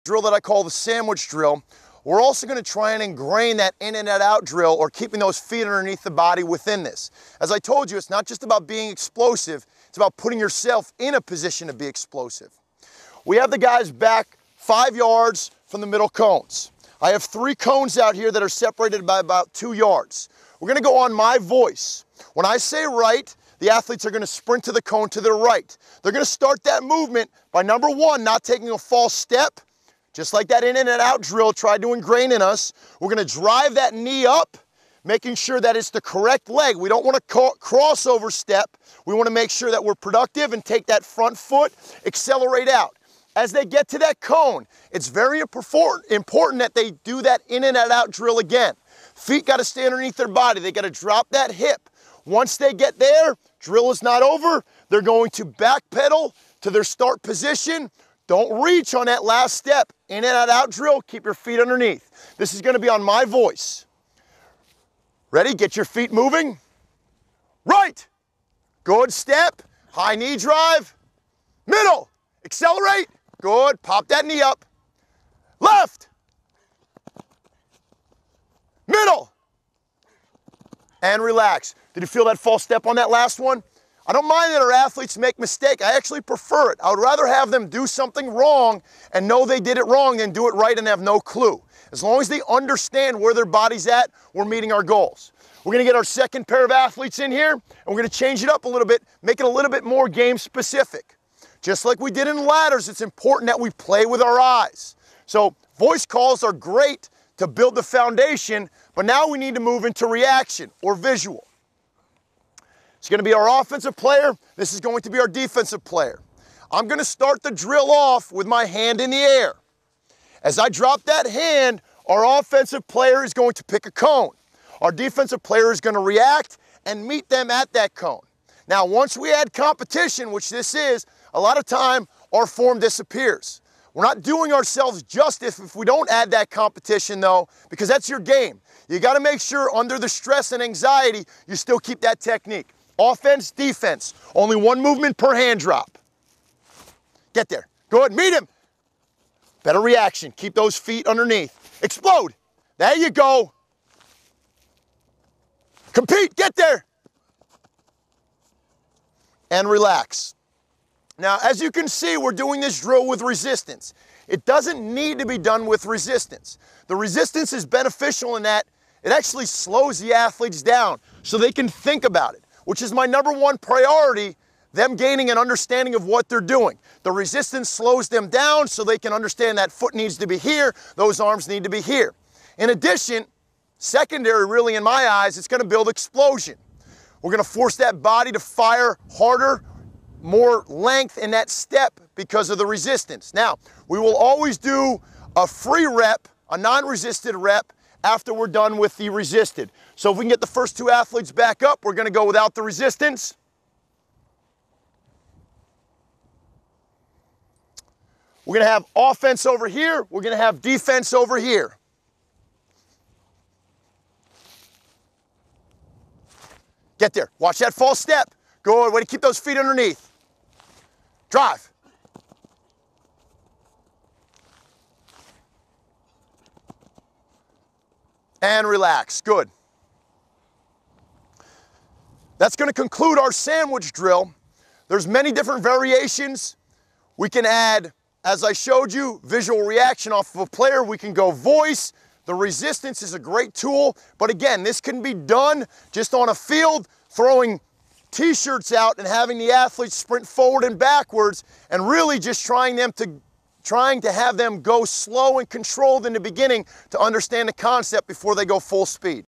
drill that I call the sandwich drill. We're also going to try and ingrain that in and that out drill, or keeping those feet underneath the body within this. As I told you, it's not just about being explosive, it's about putting yourself in a position to be explosive. We have the guys back 5 yards from the middle cones. I have 3 cones out here that are separated by about 2 yards. We're going to go on my voice. When I say right, the athletes are going to sprint to the cone to their right. They're going to start that movement by, number 1, not taking a false step. Just like that in and out drill tried to ingrain in us, we're going to drive that knee up, making sure that it's the correct leg. We don't want to crossover step. We want to make sure that we're productive and take that front foot, accelerate out. As they get to that cone, it's very important that they do that in and out drill again. Feet got to stay underneath their body. They got to drop that hip. Once they get there, drill is not over. They're going to backpedal to their start position. Don't reach on that last step. In and out drill, keep your feet underneath. This is going to be on my voice. Ready? Get your feet moving. Right. Good step. High knee drive. Middle. Accelerate. Good. Pop that knee up. Left. Middle. And relax. Did you feel that false step on that last one? I don't mind that our athletes make mistakes. I actually prefer it. I would rather have them do something wrong and know they did it wrong than do it right and have no clue. As long as they understand where their body's at, we're meeting our goals. We're going to get our second pair of athletes in here, and we're going to change it up a little bit, make it a little bit more game specific. Just like we did in ladders, it's important that we play with our eyes. So voice calls are great to build the foundation, but now we need to move into reaction or visual. It's going to be our offensive player. This is going to be our defensive player. I'm going to start the drill off with my hand in the air. As I drop that hand, our offensive player is going to pick a cone. Our defensive player is going to react and meet them at that cone. Now, once we add competition, which this is, a lot of time our form disappears. We're not doing ourselves justice if we don't add that competition, though, because that's your game. You got to make sure under the stress and anxiety, you still keep that technique. Offense, defense, only 1 movement per hand drop. Get there. Good, meet him. Better reaction. Keep those feet underneath. Explode. There you go. Compete, get there. And relax. Now, as you can see, we're doing this drill with resistance. It doesn't need to be done with resistance. The resistance is beneficial in that it actually slows the athletes down so they can think about it, which is my number 1 priority, them gaining an understanding of what they're doing. The resistance slows them down so they can understand that foot needs to be here, those arms need to be here. In addition, secondary really in my eyes, it's going to build explosion. We're going to force that body to fire harder, more length in that step because of the resistance. Now, we will always do a free rep, a non-resisted rep, after we're done with the resisted. So if we can get the first 2 athletes back up, we're going to go without the resistance. We're going to have offense over here. We're going to have defense over here. Get there. Watch that false step. Good. Way to keep those feet underneath. Drive. And relax. Good. That's going to conclude our sandwich drill. There's many different variations. We can add, as I showed you, visual reaction off of a player. We can go voice. The resistance is a great tool. But again, this can be done just on a field, throwing t-shirts out and having the athletes sprint forward and backwards, and really just trying to have them go slow and controlled in the beginning to understand the concept before they go full speed.